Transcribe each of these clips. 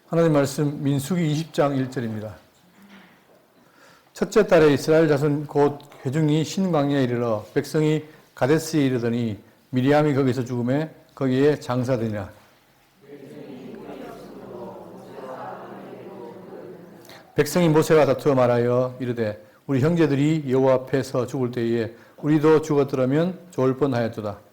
하나님 말씀 민수기 20장 1절입니다. 첫째 달에 이스라엘 자손 곧 회중이 신광야에 이르러 백성이 가데스에 이르더니 미리암이 거기서 죽음에 거기에 장사되니라. 백성이 모세와 다투어 말하여 이르되 우리 형제들이 여호와 앞에서 죽을 때에 우리도 죽었더라면 좋을 뻔하였도다.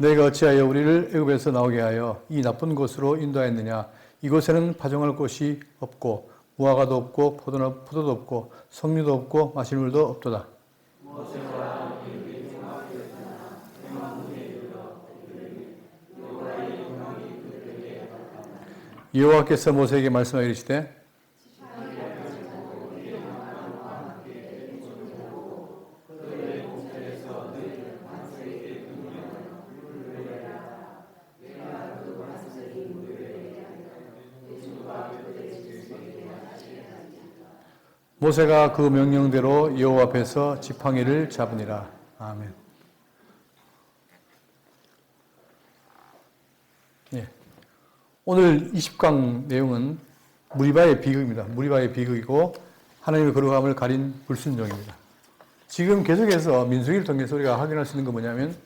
너희가 어찌하여 우리를 애굽에서 나오게 하여 이 나쁜 곳으로 인도하였느냐. 이곳에는 파종할 곳이 없고 무화과도 없고 포도도 없고 석류도 없고 마실 물도 없도다. 여호와께서 모세에게 말씀하여 이르시되 모세가 그 명령대로 여호와 앞에서 지팡이를 잡으니라. 아멘. 예. 오늘 20강 내용은 무리바의 비극입니다. 무리바의 비극이고 하나님의 거룩함을 가린 불순종입니다. 지금 계속해서 민수기를 통해서 우리가 확인할 수 있는 건 뭐냐면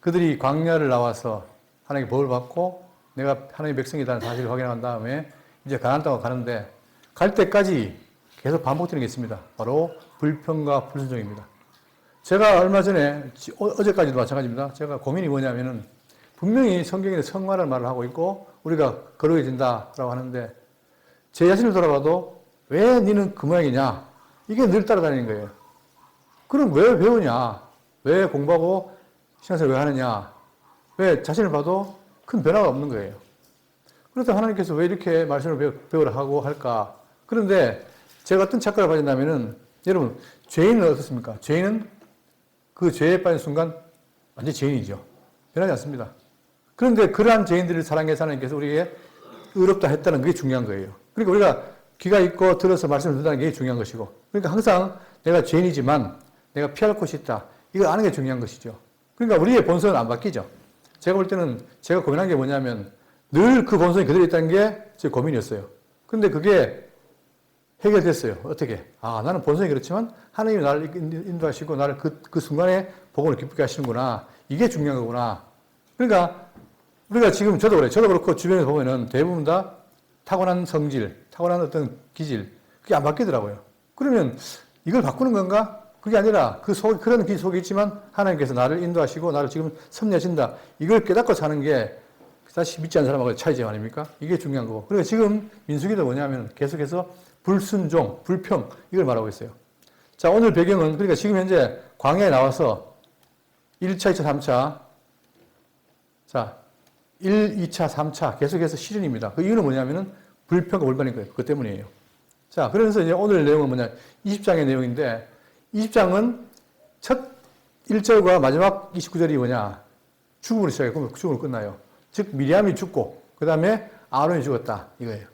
그들이 광야를 나와서 하나님의 법을 받고 내가 하나님의 백성이라는 사실을 확인한 다음에 이제 가나안 땅으로 가는데 갈 때까지 계속 반복되는 게 있습니다. 바로 불평과 불순종입니다. 제가 얼마 전에, 어제까지도 마찬가지입니다. 제가 고민이 뭐냐면은 분명히 성경에 성화라는 말을 하고 있고 우리가 거룩해진다라고 하는데 제 자신을 돌아봐도 왜 너는 그 모양이냐? 이게 늘 따라다니는 거예요. 그럼 왜 배우냐? 왜 공부하고 신앙생활 왜 하느냐? 왜 자신을 봐도 큰 변화가 없는 거예요. 그래서 하나님께서 왜 이렇게 말씀을 배우라 하고 할까? 그런데 제가 어떤 착각을 가진다면은, 여러분, 죄인은 어떻습니까? 죄인은 그 죄에 빠진 순간 완전 죄인이죠. 변하지 않습니다. 그런데 그러한 죄인들을 사랑해서 하나님께서 우리에게 의롭다 했다는 게 중요한 거예요. 그러니까 우리가 귀가 있고 들어서 말씀을 듣는다는 게 중요한 것이고, 그러니까 항상 내가 죄인이지만 내가 피할 곳이 있다. 이걸 아는 게 중요한 것이죠. 그러니까 우리의 본성은 안 바뀌죠. 제가 볼 때는 제가 고민한 게 뭐냐면 늘 그 본성이 그대로 있다는 게 제 고민이었어요. 그런데 그게 해결됐어요. 어떻게? 나는 본성이 그렇지만 하나님이 나를 인도하시고 나를 그 순간에 복음을 기쁘게 하시는구나. 이게 중요한 거구나. 그러니까 우리가 지금 저도 그래요. 저도 그렇고 주변에서 보면은 대부분 다 타고난 성질, 타고난 어떤 기질, 그게 안 바뀌더라고요. 그러면 이걸 바꾸는 건가? 그게 아니라 그런 길 속에 있지만 하나님께서 나를 인도하시고 나를 지금 섭리하신다. 이걸 깨닫고 사는 게 다시 믿지 않는 사람하고의 차이점 아닙니까? 이게 중요한 거고. 그러니까 지금 민수기도 뭐냐면 계속해서 불순종, 불평, 이걸 말하고 있어요. 자, 오늘 배경은, 그러니까 지금 현재 광야에 나와서 1차, 2차, 3차, 자, 1, 2차, 3차 계속해서 시련입니다. 그 이유는 뭐냐면은 불평과 불만인 거예요. 그것 때문이에요. 자, 그래서 이제 오늘 내용은 뭐냐, 20장의 내용인데, 20장은 첫 1절과 마지막 29절이 뭐냐, 죽음으로 시작했고, 죽음으로 끝나요. 즉, 미리암이 죽고, 그 다음에 아론이 죽었다. 이거예요.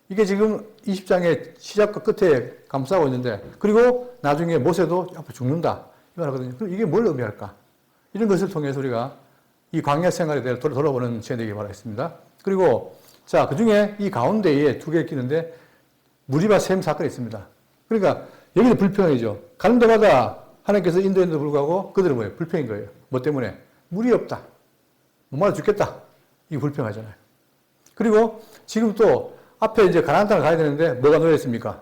이게 지금 20장의 시작과 끝에 감싸고 있는데, 그리고 나중에 모세도 앞으로 죽는다. 이 말하거든요. 그럼 이게 뭘 의미할까? 이런 것을 통해서 우리가 이 광야 생활에 대해 돌아보는 시간이 되길 바라겠습니다. 그리고, 자, 그 중에 이 가운데에 두 개 끼는데, 무리바 셈 사건이 있습니다. 그러니까, 여기도 불평이죠. 가는 데마다 하나님께서 인도했는데도 불구하고 그들은 뭐예요? 불평인 거예요. 뭐 때문에? 물이 없다. 못 말아 죽겠다. 이게 불평하잖아요. 그리고 지금 또 앞에 이제 가나안 땅을 가야 되는데 뭐가 놓여 있습니까?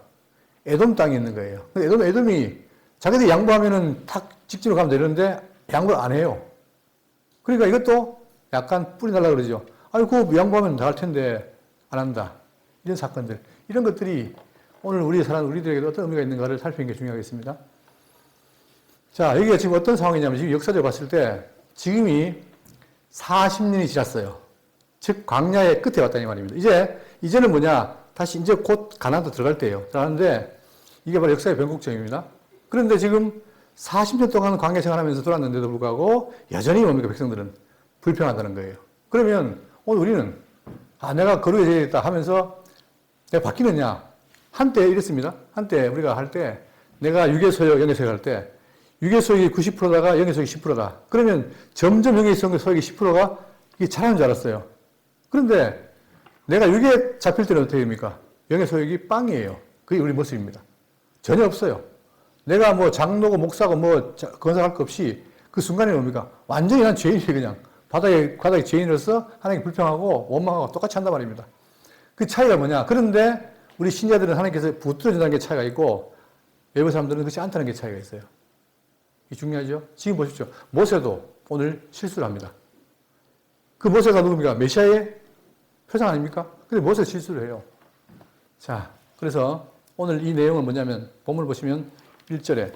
에돔 땅이 있는 거예요. 에돔이 자기들이 양보하면은 탁 직진으로 가면 되는데 양보를 안 해요. 그러니까 이것도 약간 뿌리 날라 그러죠. 아이고, 양보하면 다 할 텐데 안 한다. 이런 사건들. 이런 것들이 오늘 우리들에게도 어떤 의미가 있는가를 살피는 게 중요하겠습니다. 자, 여기가 지금 어떤 상황이냐면 지금 역사적으로 봤을 때 지금이 40년이 지났어요. 즉, 광야의 끝에 왔다는 말입니다. 이제는 뭐냐? 다시 이제 곧 가나안도 들어갈 때예요. 들어가는데 이게 바로 역사의 변곡점입니다. 그런데 지금 40년 동안 광야 생활하면서 돌았는데도 불구하고 여전히 뭡니까? 백성들은 불평한다는 거예요. 그러면 오늘 우리는 내가 거룩해져야겠다 하면서 내가 바뀌느냐? 한때 이랬습니다. 한때 우리가 할 때 내가 유괴소역, 영계소역 할 때 유괴 소액이 90%다가 영해 소액이 10%다. 그러면 점점 영해 소액이 10%가 이게 잘하는 줄 알았어요. 그런데 내가 유괴 잡힐 때는 어떻게 됩니까? 영해 소액이 빵이에요. 그게 우리 모습입니다. 전혀 없어요. 내가 뭐 장로고 목사고 뭐 건설할 것 없이 그 순간에 뭡니까? 완전히 난 죄인이 그냥 바닥에 죄인으로서 하나님께 불평하고 원망하고 똑같이 한단 말입니다. 그 차이가 뭐냐? 그런데 우리 신자들은 하나님께서 붙들어준다는 게 차이가 있고 외부 사람들은 그렇지 않다는 게 차이가 있어요. 이게 중요하죠? 지금 보십시오. 모세도 오늘 실수를 합니다. 그 모세가 누굽니까? 메시아의 표상 아닙니까? 근데 모세 실수를 해요. 자, 그래서 오늘 이 내용은 뭐냐면 본문을 보시면 1절에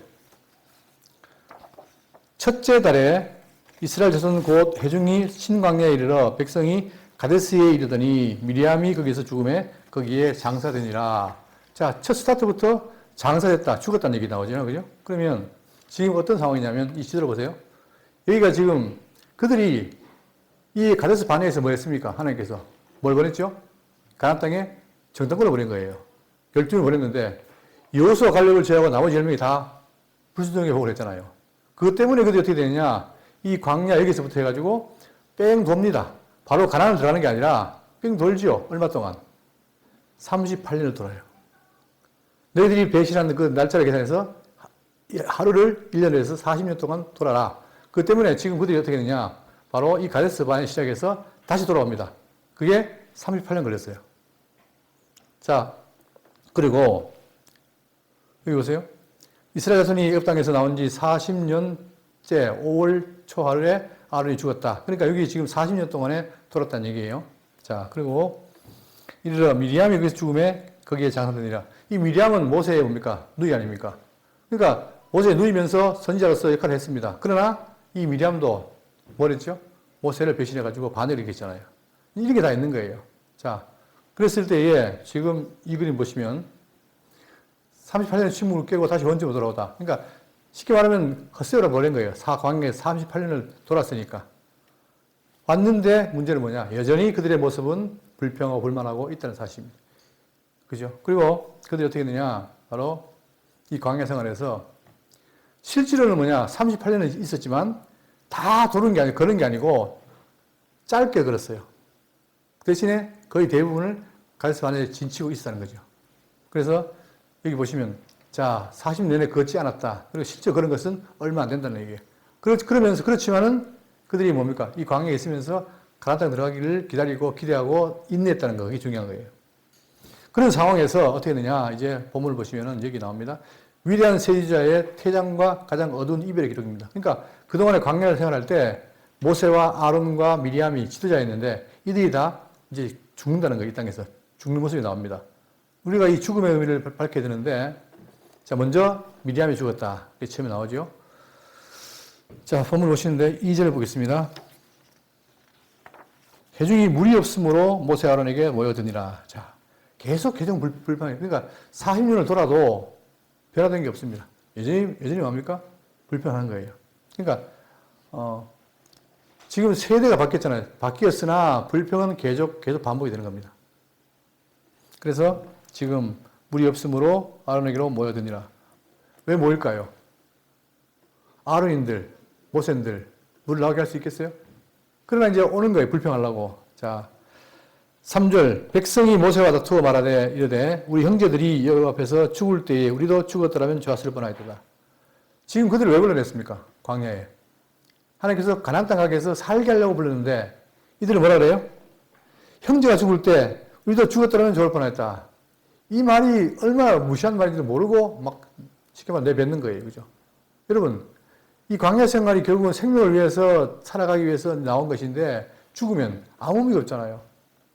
첫째 달에 이스라엘 자손 곧 회중이 신광야에 이르러 백성이 가데스에 이르더니 미리암이 거기서 죽음에 거기에 장사되니라. 자, 첫 스타트부터 장사됐다, 죽었다는 얘기 나오잖아요. 그죠? 그러면 지금 어떤 상황이냐면 이 시절을 보세요. 여기가 지금 그들이 이 가데스 바네에서 뭐 했습니까? 하나님께서 뭘 보냈죠? 가나안 땅에 정탐꾼을 보낸 거예요. 12명을 보냈는데 여호수아 갈렙을 제외하고 나머지 10명이 다 불순종의 복을 했잖아요. 그것 때문에 그들이 어떻게 되느냐? 이 광야 여기서부터 해가지고 뺑 돕니다. 바로 가나안을 들어가는 게 아니라 뺑 돌죠. 얼마 동안? 38년을 돌아요. 너희들이 배신하는 그 날짜를 계산해서 하루를 1년을 해서 40년 동안 돌아라. 그 때문에 지금 그들이 어떻게 했느냐? 바로 이 가데스 바네 시작해서 다시 돌아옵니다. 그게 38년 걸렸어요. 자, 그리고 여기 보세요. 이스라엘 자손이 애굽 땅에서 나온 지 40년째 5월 초하루에 아론이 죽었다. 그러니까 여기 지금 40년 동안에 돌았다는 얘기예요. 자, 그리고 이르러 미리암이 거기서 죽음에 거기에 장사되니라. 이 미리암은 모세의 뭡니까? 누이 아닙니까? 그러니까 모세의 누이면서 선지자로서 역할을 했습니다. 그러나 이 미리암도 뭘 했죠? 모세를 배신해가지고 반역을 했잖아요. 이런 게 다 있는 거예요. 자, 그랬을 때에 지금 이 그림 보시면 38년의 침묵을 깨고 다시 원점으로 돌아오다. 그러니까 쉽게 말하면 헛세월을 보낸 거예요. 광야에 38년을 돌았으니까. 왔는데 문제는 뭐냐? 여전히 그들의 모습은 불평하고 불만하고 있다는 사실입니다. 그죠? 그리고 그들이 어떻게 했느냐? 바로 이 광야 생활에서 실제로는 뭐냐? 38년은 있었지만 다 도는 게 아니고, 그런 게 아니고 짧게 걸었어요. 대신에 거의 대부분을 가데스 바네에 진치고 있었다는 거죠. 그래서 여기 보시면 자, 40년에 걷지 않았다. 그리고 실제 그런 것은 얼마 안 된다는 얘기예요. 그러면서 그렇지만은 그들이 뭡니까? 이 광야에 있으면서 가나안 땅 들어가기를 기다리고 기대하고 인내했다는 거, 그게 중요한 거예요. 그런 상황에서 어떻게 했느냐? 이제 본문을 보시면은 여기 나옵니다. 위대한 세지자의 퇴장과 가장 어두운 이별의 기록입니다. 그러니까 그동안에 광야를 생활할 때 모세와 아론과 미리암이 지도자였는데 이들이 다 이제 죽는다는 거예요. 이 땅에서 죽는 모습이 나옵니다. 우리가 이 죽음의 의미를 밝혀야 되는데, 자, 먼저 미리암이 죽었다. 이게 처음에 나오죠. 자, 본문 보시는데 2절 보겠습니다. 회중이 물이 없으므로 모세 아론에게 모여드니라. 자, 계속 불평해요. 그러니까 40년을 돌아도 변화된 게 없습니다. 여전히 뭡니까? 불평하는 거예요. 그러니까 지금 세대가 바뀌었잖아요. 바뀌었으나 불평은 계속 반복이 되는 겁니다. 그래서 지금 물이 없으므로 아론에게로 모여드니라. 왜 모일까요? 아론인들, 모세인들 물을 나오게 할 수 있겠어요? 그러나 이제 오는 거예요. 불평하려고. 자, 3절 백성이 모세와 다투어 말하되 이르되 우리 형제들이 여호와 앞에서 죽을 때에 우리도 죽었더라면 좋았을 뻔하였도다. 지금 그들을 왜 불러냈습니까? 광야에. 하나님께서 가나안 땅 가게 해서 살게 하려고 불렀는데 이들은 뭐라 그래요? 형제가 죽을 때 우리도 죽었더라면 좋을 뻔했다. 이 말이 얼마나 무시한 말인지도 모르고 막 쉽게 말해 내뱉는 거예요. 그죠? 여러분, 이 광야 생활이 결국은 생명을 위해서 살아가기 위해서 나온 것인데 죽으면 아무 의미가 없잖아요.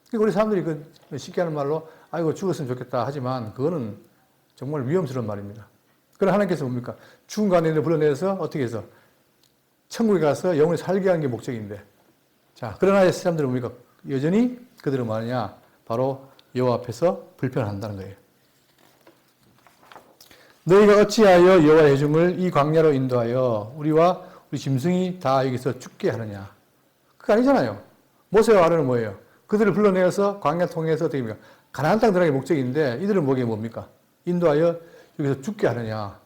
그러니까 우리 사람들이 그 쉽게 하는 말로 아이고 죽었으면 좋겠다 하지만 그거는 정말 위험스러운 말입니다. 그러나 하나님께서 뭡니까? 죽은 가운데 불러내서 어떻게 해서 천국에 가서 영원히 살게 하는 게 목적인데, 자, 그러나 이 사람들은 뭡니까? 여전히 그들은 뭐하느냐? 바로 여호와 앞에서 불평한다는 거예요. 너희가 어찌하여 여호와의 회중을 이 광야로 인도하여 우리와 우리 짐승이 다 여기서 죽게 하느냐? 그거 아니잖아요. 모세와 아론은 뭐예요? 그들을 불러내어서 광야 통해서 어떻게 합니까? 가나안 땅 들어가기 목적인데 이들은 뭐게 뭡니까? 인도하여 여기서 죽게 하느냐?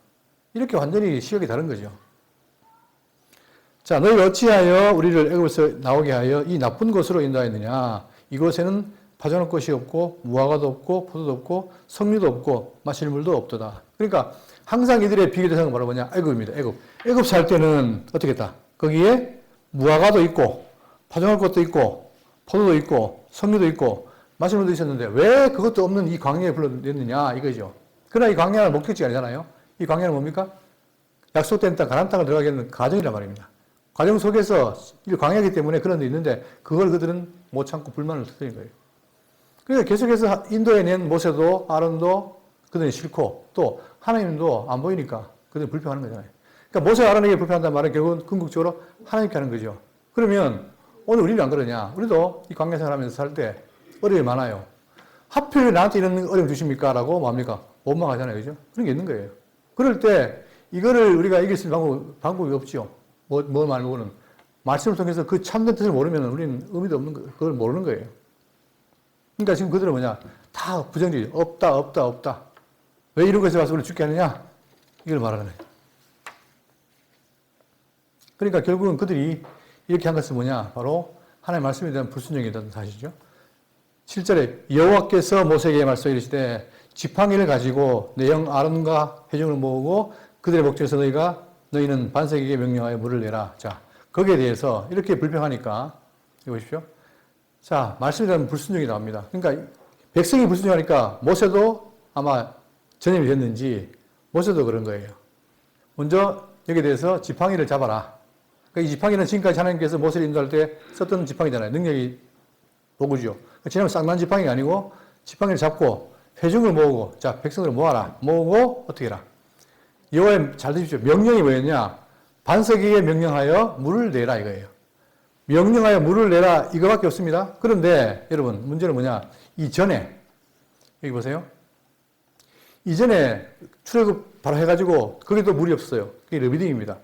이렇게 완전히 시각이 다른 거죠. 자, 너희가 어찌하여 우리를 애굽에서 나오게 하여 이 나쁜 곳으로 인도하였느냐. 이곳에는 파종할 것이 없고 무화과도 없고 포도도 없고 석류도 없고 마실 물도 없도다. 그러니까 항상 이들의 비교 대상은 바로 뭐냐? 애굽입니다. 애굽. 애굽 살 때는 어떻게 했다? 거기에 무화과도 있고 파종할 것도 있고 포도도 있고 석류도 있고 마실 물도 있었는데 왜 그것도 없는 이 광야에 불러냈느냐 이거죠. 그러나 이 광야는 목적지가 아니잖아요. 이 광야는 뭡니까? 약속된 땅, 가나안 땅을 들어가게 하는 과정이란 말입니다. 과정 속에서 이 광야이기 때문에 그런 데 있는데 그걸 그들은 못 참고 불만을 터뜨린 거예요. 그러니까 계속해서 인도해낸 모세도 아론도 그들이 싫고 또 하나님도 안 보이니까 그들이 불평하는 거잖아요. 그러니까 모세 아론에게 불평한다는 말은 결국은 궁극적으로 하나님께 하는 거죠. 그러면 오늘 우리는 안 그러냐? 우리도 이 광야 생활하면서 살 때 어려움이 많아요. 하필 나한테 이런 어려움 주십니까? 라고 뭡니까? 원망하잖아요. 그죠? 그런 게 있는 거예요. 그럴 때 이거를 우리가 이길 수 있는 방법이 없죠. 뭐 말고는. 말씀을 통해서 그 참된 뜻을 모르면 우리는 의미도 없는 거, 그걸 모르는 거예요. 그러니까 지금 그들은 뭐냐? 다 부정적이죠. 없다. 왜 이런 것에 와서 우리 죽게 하느냐? 이걸 말하는 거예요. 그러니까 결국은 그들이 이렇게 한 것은 뭐냐? 바로 하나님의 말씀에 대한 불순종이라는 사실이죠. 7절에 여호와께서 모세에게 말씀해 이르시되 지팡이를 가지고 내 형 아론과 회중을 모으고 그들의 목전에서 너희는 반석에게 명령하여 물을 내라. 자, 거기에 대해서 이렇게 불평하니까 이거 보십시오. 자, 말씀에 대한 불순종이 나옵니다. 그러니까 백성이 불순종하니까 모세도 아마 전염이 됐는지 모세도 그런 거예요. 먼저 여기에 대해서 지팡이를 잡아라. 그러니까 이 지팡이는 지금까지 하나님께서 모세를 인도할 때 썼던 지팡이잖아요. 능력이 도구죠. 지난번 쌍난 지팡이가 아니고 지팡이를 잡고 회중을 모으고 자 백성들을 모아라. 모으고 어떻게 해라. 여호와의 잘 들으십시오. 명령이 뭐였냐? 반석에게 명령하여 물을 내라 이거예요. 명령하여 물을 내라 이거밖에 없습니다. 그런데 여러분 문제는 뭐냐? 이전에 여기 보세요. 이전에 출애굽 바로 해가지고 거기도 물이 없어요. 그게 르비딤입니다.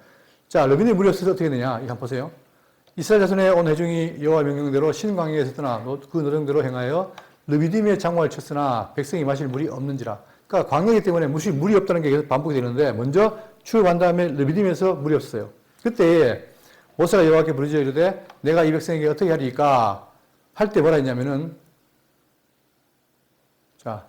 자 르비딤 물이 없어서 어떻게 되냐? 이거 한번 보세요. 이스라엘 자손의 온 회중이 여호와 명령대로 신광야에서 떠나 그 노령대로 행하여 르비딤의 장화를 쳤으나 백성이 마실 물이 없는지라. 그러니까 광야이기 때문에 물이 없다는 게 계속 반복이 되는데 먼저 출애굽한 다음에 르비딤에서 물이 없어요. 그때 모세가 여호와께 부르짖어 이르되 내가 이 백성에게 어떻게 하리까 할 때 뭐라 했냐면은 자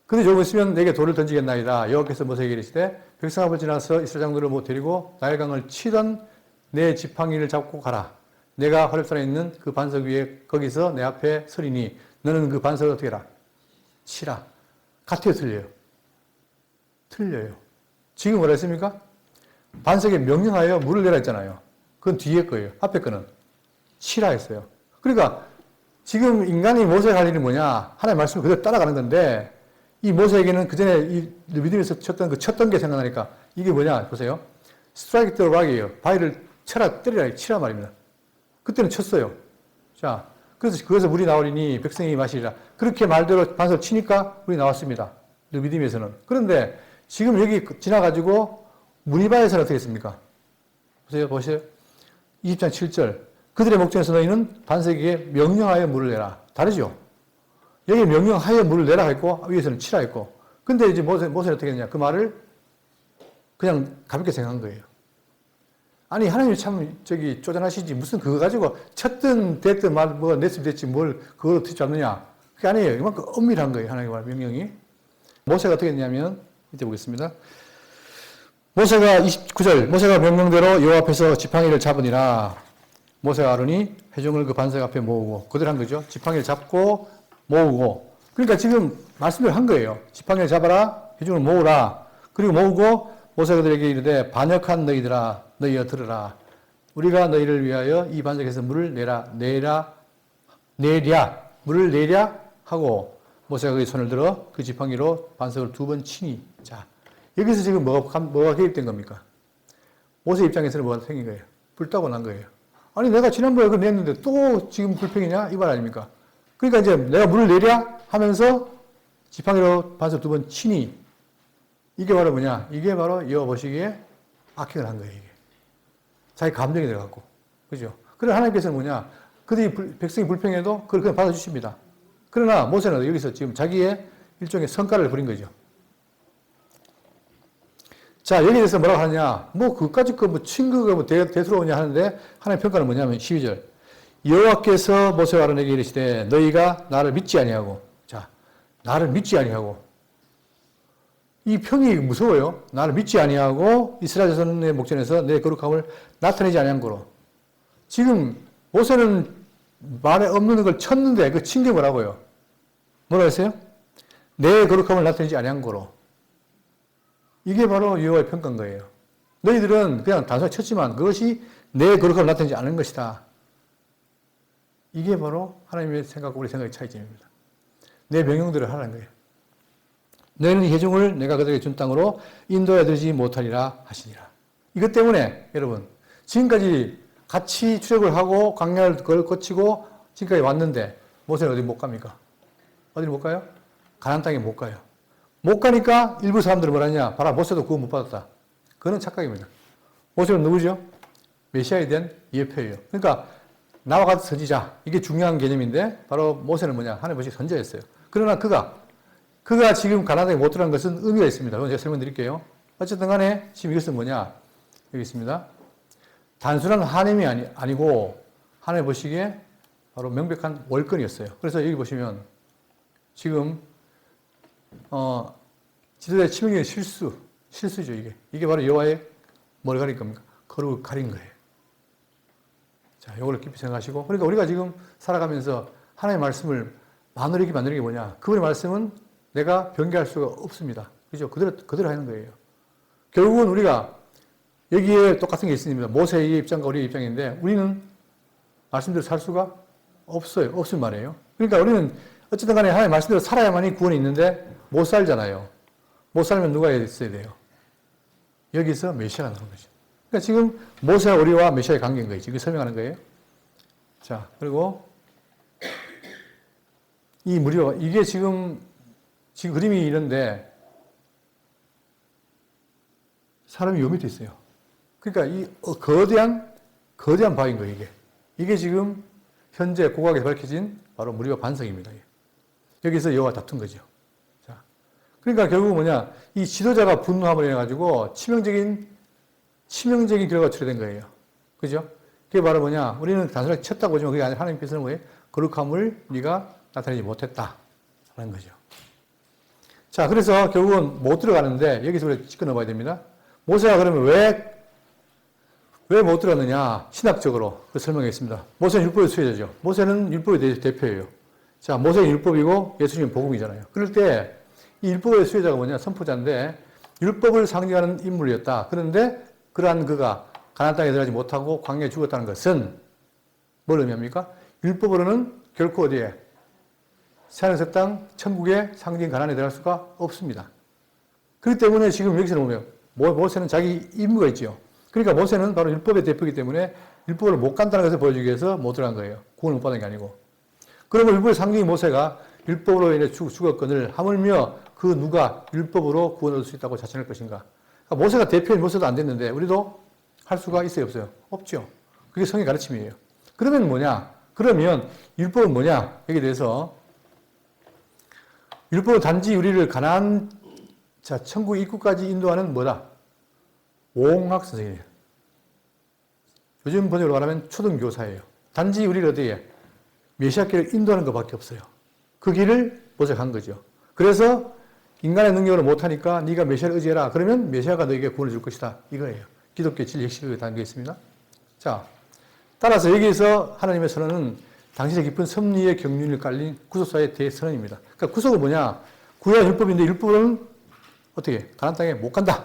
그들이 조금 있으면 내게 돌을 던지겠나이다. 여호와께서 모세에게 이르시되 백성 앞을 지나서 이스라엘 장로를 못 데리고 나일강을 치던 내 지팡이를 잡고 가라. 내가 호렙산에 있는 그 반석 위에 거기서 내 앞에 서리니 너는 그 반석을 어떻게 해라? 치라. 같아요, 틀려요? 틀려요. 지금 뭐라 했습니까? 반석에 명령하여 물을 내라 했잖아요. 그건 뒤에 거예요. 앞에 거는 치라 했어요. 그러니까 지금 인간이 모세가 할 일이 뭐냐? 하나님의 말씀을 그대로 따라가는 건데 이 모세에게는 그 전에 이 르비딤에서 쳤던 게 생각나니까 이게 뭐냐? 보세요. 스트라이크 더 락이에요. 바위를 쳐라, 때리라, 치라 말입니다. 그때는 쳤어요. 자, 그래서 그것에서 물이 나오리니 백성이 마시리라. 그렇게 말대로 반석을 치니까 물이 나왔습니다. 르비딤에서는. 그런데 지금 여기 지나가지고 무리바에서는 어떻게 했습니까? 보세요. 20장 7절. 그들의 목전에서 너희는 반석에게 명령하여 물을 내라. 다르죠? 여기 명령하여 물을 내라 했고 위에서는 치라 했고. 근데 이제 모세는 어떻게 했냐? 그 말을 그냥 가볍게 생각한 거예요. 아니 하나님이 참 쪼잔하시지 무슨 그거 가지고 쳤든 됐든 뭐 냈으면 됐지 뭘 그걸 듣지 않느냐. 그게 아니에요. 이만큼 엄밀한 거예요. 하나님의 명령이. 모세가 어떻게 했냐면 이때 보겠습니다. 모세가 29절 모세가 명령대로 여호와 앞에서 지팡이를 잡으니라. 모세와 아론이 회중을 그 반석 앞에 모으고 그대로 한 거죠. 지팡이를 잡고 모으고. 그러니까 지금 말씀을 한 거예요. 지팡이를 잡아라. 회중을 모으라. 그리고 모으고 모세가 그들에게 이르되 반역한 너희들아 너희여 들으라. 우리가 너희를 위하여 이 반석에서 물을 내랴 물을 내랴 하고 모세가 그의 손을 들어 그 지팡이로 반석을 2번 치니. 자 여기서 지금 뭐가 개입된 겁니까? 모세 입장에서는 뭐가 생긴 거예요? 불타고 난 거예요. 아니 내가 지난번에 그걸 냈는데 또 지금 불평이냐? 이 말 아닙니까? 그러니까 이제 내가 물을 내랴 하면서 지팡이로 반석 2번 치니. 이게 바로 뭐냐? 이게 바로 여호와 보시기에 악행을 한 거예요. 이게. 자기 감정이 들어갔고. 그죠? 그래서 하나님께서는 뭐냐? 그들이 백성이 불평해도 그걸 그냥 받아주십니다. 그러나 모세는 여기서 지금 자기의 일종의 성과를 부린 거죠. 자, 여기에 대해서 뭐라고 하느냐? 뭐, 그까짓 거, 뭐, 친구가 뭐, 대수로우냐 하는데, 하나님의 평가는 뭐냐면, 12절. 여호와께서 모세와 아론에게 이르시되, 너희가 나를 믿지 아니하고, 자, 나를 믿지 아니하고, 이 평이 무서워요. 나를 믿지 아니하고, 이스라엘 자손의 목전에서 내 거룩함을 나타내지 아니한 거로. 지금, 모세는 말에 없는 걸 쳤는데, 그 친 게 뭐라고요? 뭐라고 했어요? 내 거룩함을 나타내지 아니한 거로. 이게 바로 여호와의 평가인 거예요. 너희들은 그냥 단순하게 쳤지만 그것이 내 거룩함을 나타내지 않은 것이다. 이게 바로 하나님의 생각과 우리 생각의 차이점입니다. 내 명령대로 하라는 거예요. 너희는 이 회중을 내가 그들에게 준 땅으로 인도해 들지 못하리라 하시니라. 이것 때문에 여러분 지금까지 같이 출애굽을 하고 광야를 거치고 지금까지 왔는데 모세는 어디 못 갑니까? 어디 못 가요? 가나안 땅에 못 가요. 못 가니까 일부 사람들은 뭐라냐? 봐라, 모세도 구원 못 받았다. 그거는 착각입니다. 모세는 누구죠? 메시아에 대한 예표예요. 그러니까 나와 같이 선지자. 이게 중요한 개념인데 바로 모세는 뭐냐? 하나님 보시 선지자였어요. 그러나 그가 지금 가나안 땅에 못 들어간 것은 의미가 있습니다. 그건 제가 설명드릴게요. 어쨌든 간에 지금 이것은 뭐냐? 여기 있습니다. 단순한 하나님이 아니고 하나님 보시기에 바로 명백한 월권이었어요. 그래서 여기 보시면 지금 지도자의 치명의 실수죠, 이게. 이게 바로 여호와의 뭘 가린 겁니까? 거룩을 가린 거예요. 자, 이걸 깊이 생각하시고. 그러니까 우리가 지금 살아가면서 하나님의 말씀을 만들기 만드는 게 뭐냐? 그분의 말씀은 내가 변개할 수가 없습니다. 그죠? 그대로 하는 거예요. 결국은 우리가 여기에 똑같은 게 있습니다. 모세의 입장과 우리의 입장인데 우리는 말씀대로 살 수가 없어요. 없을 말이에요. 그러니까 우리는 어쨌든 간에 하나님의 말씀대로 살아야만이 구원이 있는데 못 살잖아요. 못 살면 누가 있어야 돼요? 여기서 메시아가 나오는 거죠. 그러니까 지금 모세와 우리와 메시아의 관계인 거예요. 지금 설명하는 거예요. 자, 그리고 이 무리와 이게 지금 그림이 이런데 사람이 요 밑에 있어요. 그러니까 이 거대한 바위인 거예요, 이게. 이게 지금 현재 고각에서 밝혀진 바로 무리와 반석입니다. 여기서 여호와 다툰 거죠. 자, 그러니까 결국 뭐냐, 이 지도자가 분노함을 해가지고 치명적인 결과가 초래된 거예요. 그죠? 그게 바로 뭐냐, 우리는 단순하게 쳤다고 보지만 그게 아니라 하나님께서는 뭐예요? 거룩함을 네가 나타내지 못했다. 하는 거죠. 자, 그래서 결국은 못 들어가는데 여기서 우리가 짚고 넘어야 됩니다. 모세가 그러면 왜 못 들어갔느냐? 신학적으로 설명하겠습니다. 모세는 율법의 수혜자죠. 모세는 율법의 대표예요. 자, 모세는 율법이고 예수님은 복음이잖아요. 그럴 때 이 율법의 수혜자가 뭐냐? 선포자인데 율법을 상징하는 인물이었다. 그런데 그러한 그가 가나안 땅에 들어가지 못하고 광야에 죽었다는 것은 뭘 의미합니까? 율법으로는 결코 어디에? 새하늘색 땅, 천국의 상징 가나안에 들어갈 수가 없습니다. 그렇기 때문에 지금 여기서 보면 모세는 자기 임무가 있죠. 그러니까 모세는 바로 율법의 대표이기 때문에 율법을 못 간다는 것을 보여주기 위해서 못 들어간 거예요. 구원을 못 받은 게 아니고. 그러면 율법의 상징인 모세가 율법으로 인해 죽었거늘 하물며 그 누가 율법으로 구원을 얻을 수 있다고 자천할 것인가. 그러니까 모세가 대표인 모세도 안 됐는데 우리도 할 수가 있어요, 없어요? 없죠. 그게 성의 가르침이에요. 그러면 뭐냐? 그러면 율법은 뭐냐? 여기에 대해서 율법은 단지 우리를 가나안 천국 입구까지 인도하는 뭐다? 옹학 선생이에요. 요즘 번역으로 말하면 초등교사예요. 단지 우리를 어디에? 메시아길을 인도하는 것밖에 없어요. 그 길을 모색한 거죠. 그래서 인간의 능력으로 못하니까 네가 메시아를 의지해라. 그러면 메시아가 너에게 구원을 줄 것이다. 이거예요. 기독교 진리 핵심이 담겨 있습니다. 자, 따라서 여기에서 하나님의 선언은 당신의 깊은 섭리의 경륜을 깔린 구속사의 대선언입니다. 그러니까 구속은 뭐냐? 구약 율법인데 율법은 어떻게? 가나안 땅에 못 간다.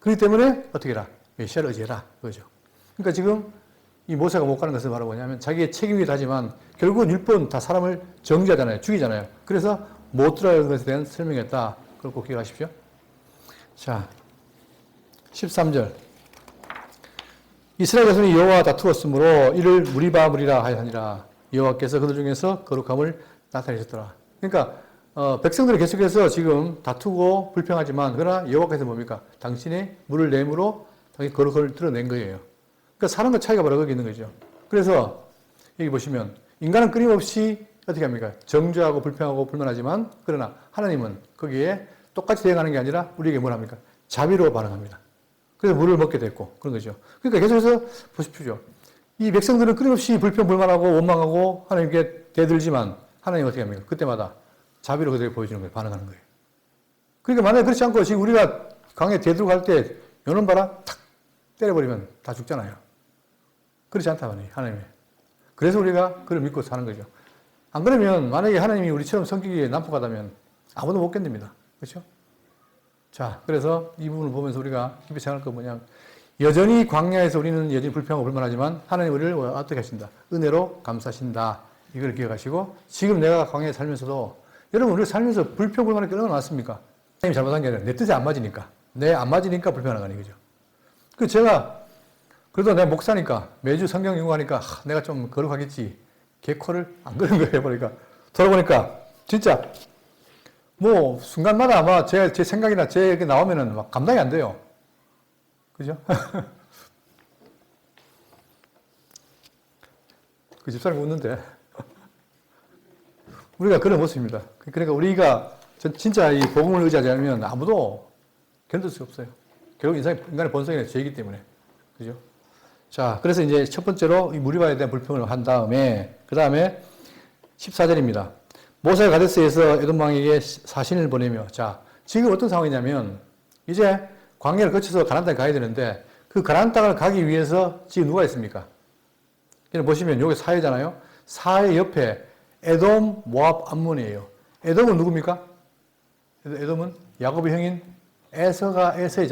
그렇기 때문에 어떻게 해라? 메시아를 의지해라. 그거죠. 그러니까 지금 이 모세가 못 가는 것은 바로 뭐냐면 자기의 책임이기도 하지만 결국은 율법은 다 사람을 정죄하잖아요. 죽이잖아요. 그래서 못 들어가는 것에 대한 설명이었다. 그걸 꼭 기억하십시오. 자, 13절. 이스라엘 자손이 여호와와 다투었으므로 이를 무리라 하니라. 여호와께서 그들 중에서 거룩함을 나타내셨더라. 그러니까 백성들이 계속해서 지금 다투고 불평하지만 그러나 여호와께서 뭡니까? 당신의 물을 내므로 당신 거룩을 드러낸 거예요. 그러니까 사람과 차이가 바로 거기 있는 거죠. 그래서 여기 보시면 인간은 끊임없이 어떻게 합니까? 정죄하고 불평하고 불만하지만 그러나 하나님은 거기에 똑같이 대응하는 게 아니라 우리에게 뭘 합니까? 자비로 반응합니다. 그래서 물을 먹게 됐고 그런 거죠. 그러니까 계속해서 보십시오. 이 백성들은 끊임없이 불평불만하고 원망하고 하나님께 대들지만 하나님 어떻게 합니까? 그때마다 자비로 그들에게 보여주는 거예요. 반응하는 거예요. 그러니까 만약에 그렇지 않고 지금 우리가 강에 대들고 갈 때 요놈 봐라 탁 때려버리면 다 죽잖아요. 그렇지 않다 말이에요. 하나님이. 그래서 우리가 그를 믿고 사는 거죠. 안 그러면 만약에 하나님이 우리처럼 성격이 난폭하다면 아무도 못 견딥니다. 그렇죠? 자, 그래서 이 부분을 보면서 우리가 깊이 생각할 건 뭐냐. 여전히 광야에서 우리는 여전히 불평하고 불만하지만 하나님 우리를 어떻게 하신다? 은혜로 감싸신다. 이걸 기억하시고 지금 내가 광야에 살면서도 여러분 우리 살면서 불평 불만이 얼마나 많습니까? 하나님이 잘못한 게 아니라 내 뜻에 안 맞으니까. 내 안 맞으니까 불평하는 거 아니죠. 그 제가 그래도 내가 목사니까 매주 성경 연구하니까 내가 좀 거룩하겠지. 개코를 안 그런 거예요. 보니까 돌아보니까 진짜 뭐 순간마다 아마 제 생각이나 제 이렇게 나오면은 막 감당이 안 돼요. 그죠? 그 집사님 웃는데 우리가 그런 모습입니다. 그러니까 우리가 진짜 이 복음을 의지하지 않으면 아무도 견딜 수 없어요. 결국 인간의 본성이 죄이기 때문에. 그죠? 자, 그래서 이제 첫 번째로 이 무리바에 대한 불평을 한 다음에, 그 다음에 14절입니다. 모세가 가데스에서 에돔 왕에게 사신을 보내며, 자, 지금 어떤 상황이냐면, 이제 광야를 거쳐서 가나안 땅에 가야 되는데, 그 가나안 땅을 가기 위해서 지금 누가 있습니까? 여기 보시면 여기 사해잖아요. 사해 옆에 에돔, 모압, 암몬이에요. 에돔은 누굽니까? 에돔은 야곱의 형인 에서의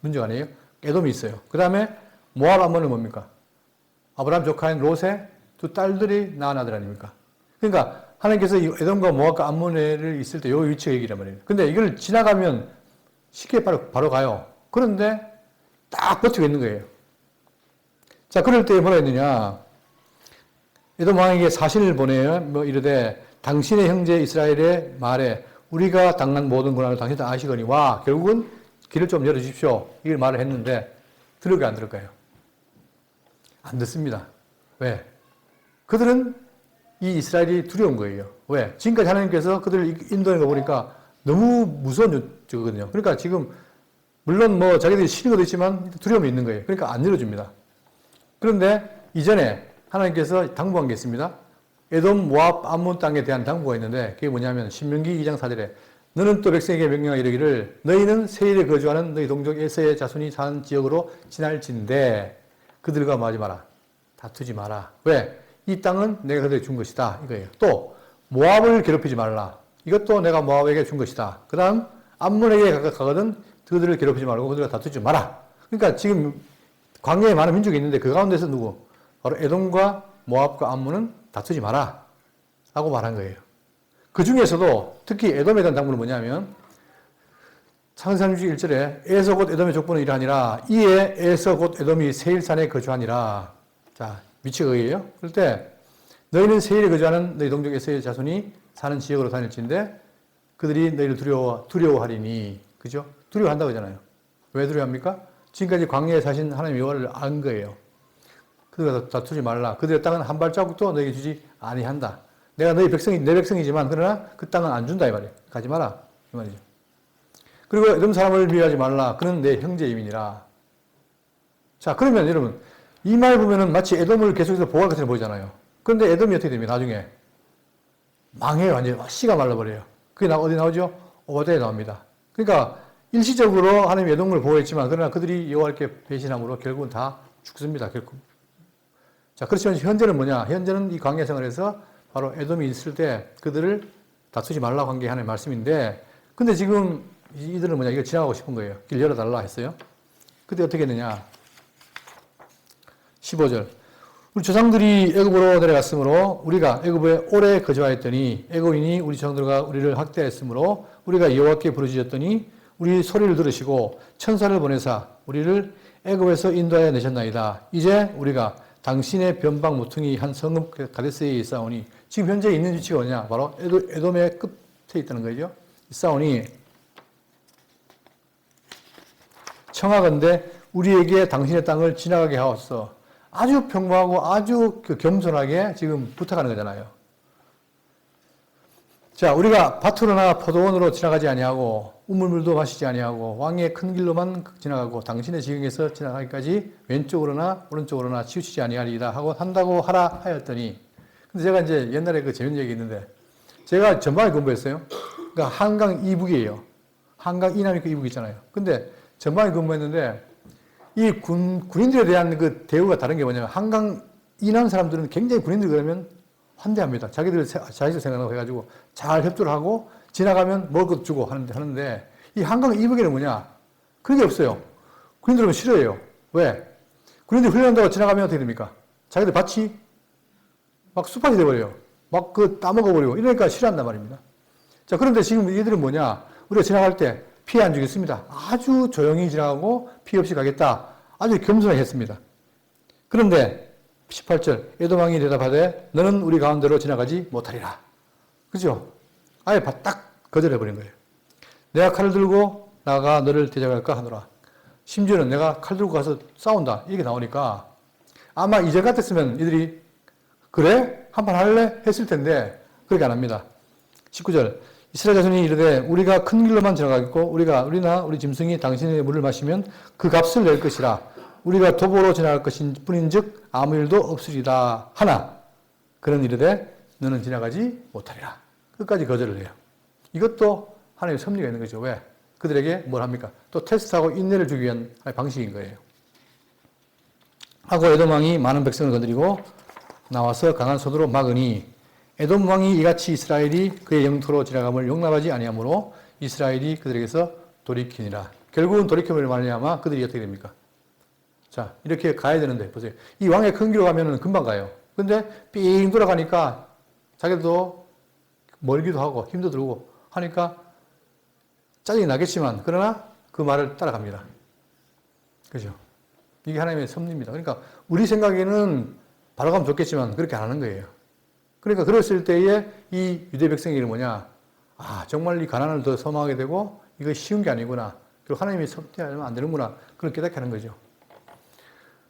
문제가 아니에요. 에돔이 있어요. 그 다음에 모압, 암몬은 뭡니까? 아브라함 조카인 롯의 두 딸들이 낳은 아들 아닙니까? 그러니까 하나님께서 이 에돔과 모압과 암몬을 있을 때 요 위치가 얘기란 말이에요. 근데 이걸 지나가면 쉽게 바로 가요. 그런데 딱 버티고 있는 거예요. 자, 그럴 때 뭐라 했느냐? 에돔 왕에게 사신을 보내요. 뭐 이르되 당신의 형제 이스라엘의 말에 우리가 당한 모든 고난을 당신 다 아시거니와 결국은 길을 좀 열어주십시오. 이걸 말을 했는데 들을까요? 안 들을까요? 안 듣습니다. 왜? 그들은 이 이스라엘이 두려운 거예요. 왜? 지금까지 하나님께서 그들을 인도하는 거 보니까 너무 무서운 거거든요. 그러니까 지금 물론 뭐 자기들이 싫은 것도 있지만 두려움이 있는 거예요. 그러니까 안 열어줍니다. 그런데 이전에 하나님께서 당부한 게 있습니다. 에돔, 모압, 암몬 땅에 대한 당부가 있는데 그게 뭐냐면 신명기 2장 4절에 너는 또 백성에게 명령하 이르기를 너희는 세일에 거주하는 너희 동족 에서의 자손이 사는 지역으로 지날진대 그들과 뭐 하지 마라. 다투지 마라. 왜? 이 땅은 내가 그들에게 준 것이다. 이거예요. 또 모압을 괴롭히지 말라. 이것도 내가 모압에게 준 것이다. 그 다음 암몬에게 가거든 그들을 괴롭히지 말고 그들과 다투지 마라. 그러니까 지금 광야에 많은 민족이 있는데 그 가운데서 누구? 바로 에돔과 모압과 암몬은 다투지 마라. 라고 말한 거예요. 그 중에서도 특히 에돔에 대한 당부는 뭐냐면 창세기 36장 1절에 에서 곧 에돔의 족보는 이러하니라 이에 에서 곧 에돔이 세일산에 거주하니라. 자, 위치가 거기에요. 그럴 때 너희는 세일에 거주하는 너희 동족 에서의 자손이 사는 지역으로 다닐진데 그들이 너희를 두려워하리니. 그죠? 두려워한다고 하잖아요. 왜 두려워합니까? 지금까지 광야에 사신 하나님 여호와를 안 거예요. 그들과 다투지 말라. 그들의 땅은 한 발자국도 너에게 주지 아니한다. 내가 내 백성이지만 그러나 그 땅은 안 준다 이 말이에요. 가지 마라 이 말이죠. 그리고 에돔 사람을 미워하지 말라. 그는 내 형제임이니라. 자, 그러면 여러분 이 말 보면은 마치 에돔을 계속해서 보호할 것처럼 보이잖아요. 그런데 에돔이 어떻게 됩니까? 나중에 망해요. 완전히 씨가 말라버려요. 그게 어디 나오죠? 오바댜에 나옵니다. 그러니까 일시적으로 하나님이 에돔을 보호했지만 그러나 그들이 여호와께 배신함으로 결국은 다 죽습니다. 결국. 자, 그렇지만 현재는 뭐냐? 현재는 이 광야 생활에서 바로 에돔이 있을 때 그들을 다투지 말라고 한 게 하나님의 말씀인데 근데 지금 이들은 뭐냐? 이걸 지나가고 싶은 거예요. 길 열어달라 했어요. 그때 어떻게 했느냐? 15절. 우리 조상들이 애굽으로 내려갔으므로 우리가 애굽에 오래 거주하였더니 애굽인이 우리 조상들과 우리를 학대했으므로 우리가 여호와께 부르짖었더니 우리 소리를 들으시고 천사를 보내사 우리를 애굽에서 인도하여 내셨나이다. 이제 우리가 당신의 변방 모퉁이 한 성읍 가데스에 있사오니 지금 현재 있는 위치가 어디냐? 바로 에돔의 끝에 있다는 거죠. 있사오니 청하건대 우리에게 당신의 땅을 지나가게 하옵소서. 아주 평범하고 아주 겸손하게 지금 부탁하는 거잖아요. 자, 우리가 밭으로나 포도원으로 지나가지 아니하고 우물물도 마시지 아니하고 왕의 큰 길로만 지나가고 당신의 지경에서 지나가기까지 왼쪽으로나 오른쪽으로나 치우치지 아니하리이다 하고 한다고 하라 하였더니, 근데 제가 이제 옛날에 그 재밌는 얘기 있는데, 제가 전방에 근무했어요. 그러니까 한강 이북이에요. 한강 이남 있고 이북 있잖아요. 근데 전방에 근무했는데 이 군인들에 대한 그 대우가 다른 게 뭐냐면, 한강 이남 사람들은 굉장히 군인들 그러면 환대합니다. 자기들 생각나고 해가지고 잘 협조를 하고 지나가면 먹을 것도 주고 하는데 이 한강 이북에는 뭐냐? 그런 게 없어요. 군인들은 싫어해요. 왜? 군인들 훈련한다고 지나가면 어떻게 됩니까? 자기들 밭이 막 숲밭이 돼버려요. 막 그 따먹어버리고 이러니까 싫어한단 말입니다. 자, 그런데 지금 얘들은 뭐냐? 우리가 지나갈 때 피해 안 주겠습니다. 아주 조용히 지나가고 피해 없이 가겠다. 아주 겸손하게 했습니다. 그런데 18절 에돔 왕이 대답하되 너는 우리 가운데로 지나가지 못하리라. 그죠? 아예 딱 거절해버린 거예요. 내가 칼을 들고 나가 너를 대적할까 하노라. 심지어는 내가 칼 들고 가서 싸운다. 이게 나오니까 아마 이제 같았으면 이들이 그래? 한판 할래? 했을 텐데 그렇게 안 합니다. 19절 이스라엘 자손이 이르되 우리가 큰 길로만 지나가겠고 우리나 우리 짐승이 당신의 물을 마시면 그 값을 낼 것이라. 우리가 도보로 지나갈 것인 뿐인즉 아무 일도 없으리다 하나 그는 이르되 너는 지나가지 못하리라. 끝까지 거절을 해요. 이것도 하나님의 섭리가 있는 거죠. 왜? 그들에게 뭘 합니까? 또 테스트하고 인내를 주기 위한 방식인 거예요. 하고 에돔 왕이 많은 백성을 건드리고 나와서 강한 손으로 막으니 에돔 왕이 이같이 이스라엘이 그의 영토로 지나감을 용납하지 아니하므로 이스라엘이 그들에게서 돌이키니라. 결국은 돌이킴을 말미암아 그들이 어떻게 됩니까? 자, 이렇게 가야 되는데 보세요. 이 왕의 큰 길로 가면은 금방 가요. 근데 삥 돌아가니까 자기들도 멀기도 하고 힘도 들고 하니까 짜증이 나겠지만 그러나 그 말을 따라갑니다. 그죠? 이게 하나님의 섭리입니다. 그러니까 우리 생각에는 바로 가면 좋겠지만 그렇게 안 하는 거예요. 그러니까 그랬을 때에 이 유대 백성에게는 뭐냐? 아, 정말 이 가난을 더 선호하게 되고 이거 쉬운 게 아니구나. 그리고 하나님이 섭리하면 안 되는구나. 그렇게 깨닫게 하는 거죠.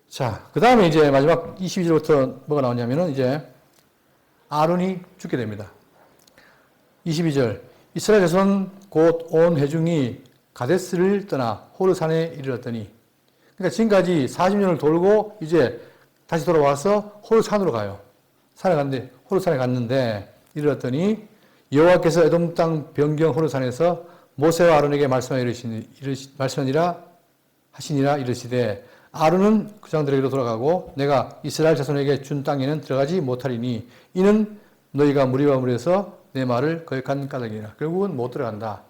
자, 그 다음에 이제 마지막 22절부터 뭐가 나오냐면은 이제 아론이 죽게 됩니다. 22절 이스라엘 자손 곧 온 회중이 가데스를 떠나 호르산에 이르렀더니, 그러니까 지금까지 40년을 돌고 이제 다시 돌아와서 호르산으로 가요. 호르산에 갔는데 이르렀더니 여호와께서 에돔 땅 변경 호르산에서 모세와 아론에게 말씀하니라 하시니라 이르시되 아론은 그 장들에게로 돌아가고 내가 이스라엘 자손에게 준 땅에는 들어가지 못하리니 이는 너희가 무리와 무리에서 내 말을 거역한 까닭이니라. 결국은 못 들어간다.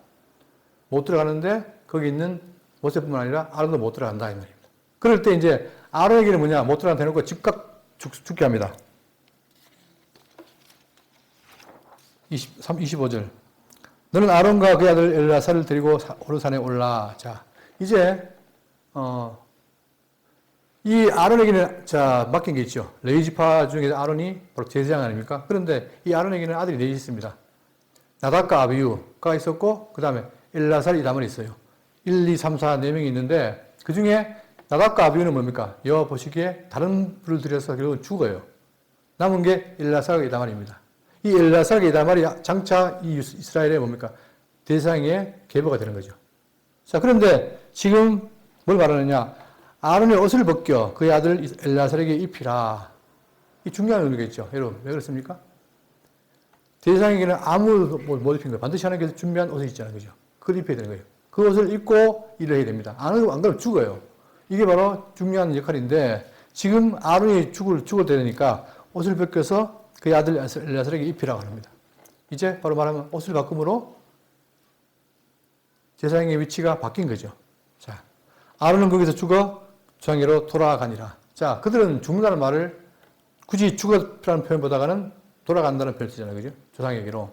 못 들어가는데 거기 있는 모세뿐만 아니라 아론도 못 들어간다 이 말입니다. 그럴 때 이제 아론에게는 뭐냐? 못 들어간다 해놓고 즉각 죽게 합니다. 25절 너는 아론과 그의 아들 엘라사를 데리고 호르산에 올라. 자, 이제 이 아론에게는 맡긴 게 있죠. 레위 지파 중에 아론이 바로 제사장 아닙니까? 그런데 이 아론에게는 아들이 넷이 있습니다. 나답과 아비유가 있었고 그 다음에 엘라살 이다말이 있어요. 1, 2, 3, 4, 4명이 있는데 그 중에 나답과 아비유는 뭡니까? 여호와 보시기에 다른 불을 들여서 결국 죽어요. 남은 게 엘라살과 이다말입니다. 이 엘라살과 이다말이 장차 이 이스라엘의 뭡니까? 대상의 계보가 되는 거죠. 자, 그런데 지금 뭘 말하느냐? 아론의 옷을 벗겨 그의 아들 엘라살에게 입히라. 이 중요한 의미가 있죠. 여러분, 왜 그렇습니까? 대상에게는 아무 못 입힌 거예요. 반드시 하나님께서 준비한 옷이 있잖아요. 그죠? 그걸 입혀야 되는 거예요. 그 옷을 입고 일을 해야 됩니다. 안 그러면 죽어요. 이게 바로 중요한 역할인데 지금 아론이 죽을 때니까 옷을 벗겨서 그의 아들 엘라살에게 입히라고 합니다. 이제 바로 말하면 옷을 바꿈으로 제사장의 위치가 바뀐 거죠. 자, 아론은 거기서 죽어 조상에게로 돌아가니라. 자, 그들은 죽는다는 말을 굳이 죽었다는 표현보다는 돌아간다는 표현을 쓰잖아요. 그죠? 조상에게로.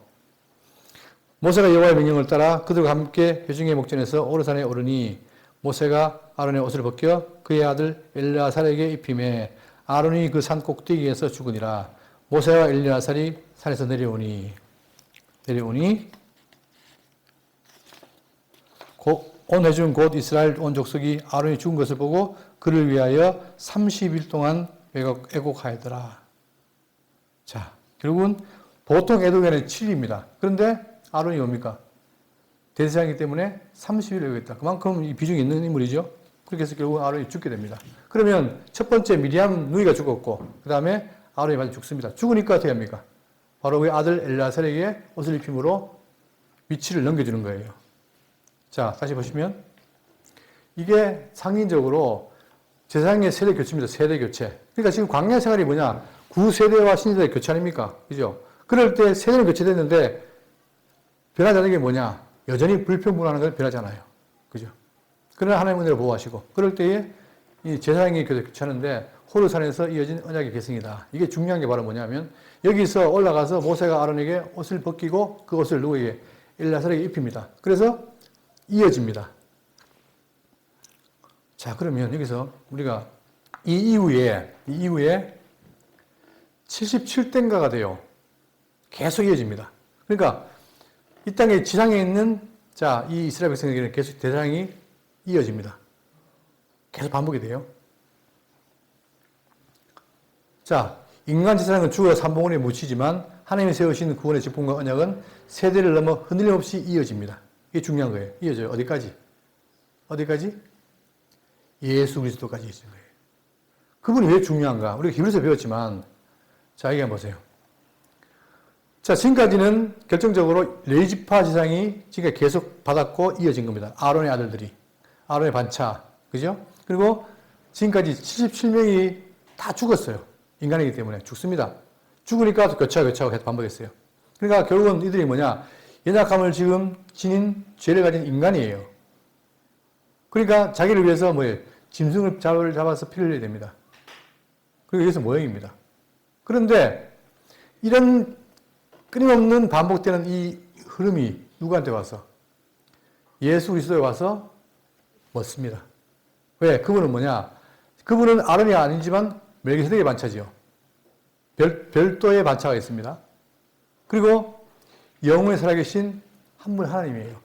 모세가 여호와의 명령을 따라 그들과 함께 회중의 목전에서 오르산에 오르니 모세가 아론의 옷을 벗겨 그의 아들 엘르아살에게 입히매 아론이 그 산 꼭대기에서 죽으니라. 모세와 엘르아살이 산에서 내려오니 온 회중 곧 이스라엘 온 족속이 아론이 죽은 것을 보고 그를 위하여 30일 동안 애곡하였더라. 자, 결국은 보통 애도에는 7일입니다. 그런데 아론이 뭡니까? 대제사장이기 때문에 30일을 여겼다. 그만큼 이 비중이 있는 인물이죠. 그렇게 해서 결국 아론이 죽게 됩니다. 그러면 첫 번째 미리암 누이가 죽었고 그 다음에 아론이 마저 죽습니다. 죽으니까 어떻게 합니까? 바로 그 아들 엘르아살에게 옷을 입힘으로 위치를 넘겨주는 거예요. 자, 다시 보시면 이게 상징적으로 제사장의 세대 교체입니다. 세대 교체. 그러니까 지금 광야 생활이 뭐냐? 구세대와 신세대 교체 아닙니까? 그죠? 그럴 때 세대는 교체됐는데 변하지 않는 게 뭐냐? 여전히 불평불하는 건 변하지 않아요. 그죠? 그러나 하나님은 은혜로 보호하시고 그럴 때에 이 제사장이 교체하는데 호르산에서 이어진 언약의 계승이다. 이게 중요한 게 바로 뭐냐면 여기서 올라가서 모세가 아론에게 옷을 벗기고 그 옷을 누구에게? 엘르아살에게 입힙니다. 그래서 이어집니다. 자, 그러면 여기서 우리가 이 이후에 77대인가가 돼요. 계속 이어집니다. 그러니까 이 땅에 지상에 있는 자, 이 이스라엘 백성에게는 계속 대상이 이어집니다. 계속 반복이 돼요. 자, 인간 제사장은 죽어 삼봉원에 묻히지만 하나님이 세우신 구원의 직분과 언약은 세대를 넘어 흔들림없이 이어집니다. 이게 중요한 거예요. 이어져요. 어디까지? 어디까지? 예수 그리스도까지 이어지는 거예요. 그분이 왜 중요한가? 우리가 히브리서 배웠지만 자, 여기 한번 보세요. 자, 지금까지는 결정적으로 레위지파 제사장이 지금까지 계속 받았고 이어진 겁니다. 아론의 아들들이. 아론의 반차. 그죠? 그리고 지금까지 77명이 다 죽었어요. 인간이기 때문에 죽습니다. 죽으니까 교체하고 계속 반복했어요. 그러니까 결국은 이들이 뭐냐? 연약함을 지금 지닌 죄를 가진 인간이에요. 그러니까 자기를 위해서 뭐예요? 짐승을 잡아서 피를 흘려야 됩니다. 그리고 여기서 모형입니다. 그런데 이런 끊임없는 반복되는 이 흐름이 누구한테 와서? 예수 그리스도에 와서 멎습니다. 왜? 그분은 뭐냐? 그분은 아론이 아니지만 멜기세덱의 반차지요. 별도의 반차가 있습니다. 그리고 영원히 살아계신 한 분 하나님이에요.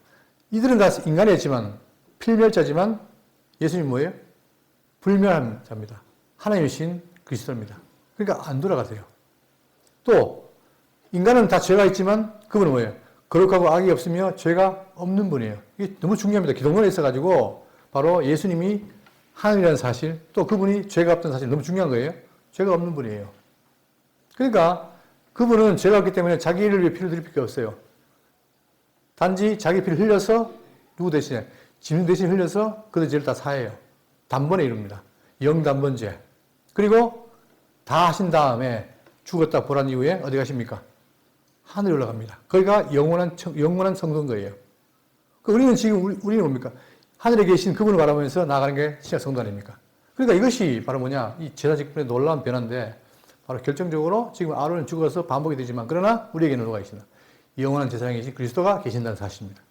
이들은 다 인간이었지만 필멸자지만 예수님 뭐예요? 불멸한 자입니다. 하나님이신 그리스도입니다. 그러니까 안 돌아가세요. 또 인간은 다 죄가 있지만 그분은 뭐예요? 거룩하고 악이 없으며 죄가 없는 분이에요. 이게 너무 중요합니다. 기독론에 있어가지고 바로 예수님이 하나님이라는 사실, 또 그분이 죄가 없다는 사실 너무 중요한 거예요. 죄가 없는 분이에요. 그러니까 그분은 죄가 없기 때문에 자기를 위해 피를 드릴 필요 없어요. 단지 자기 피를 흘려서 누구 대신에? 짐승 대신 흘려서 그들 죄를 다 사해요. 단번에 이룹니다. 영단번죄. 그리고 다 하신 다음에 죽었다 보란 이후에 어디 가십니까? 하늘에 올라갑니다. 거기가 영원한 성도인 거예요. 우리는 지금 우리는 뭡니까? 하늘에 계신 그분을 바라보면서 나아가는 게 신약 성도 아닙니까? 그러니까 이것이 바로 뭐냐? 이 제사 직분의 놀라운 변화인데 바로 결정적으로 지금 아론은 죽어서 반복이 되지만 그러나 우리에게는 누가 계시나? 영원한 제사장이신 그리스도가 계신다는 사실입니다.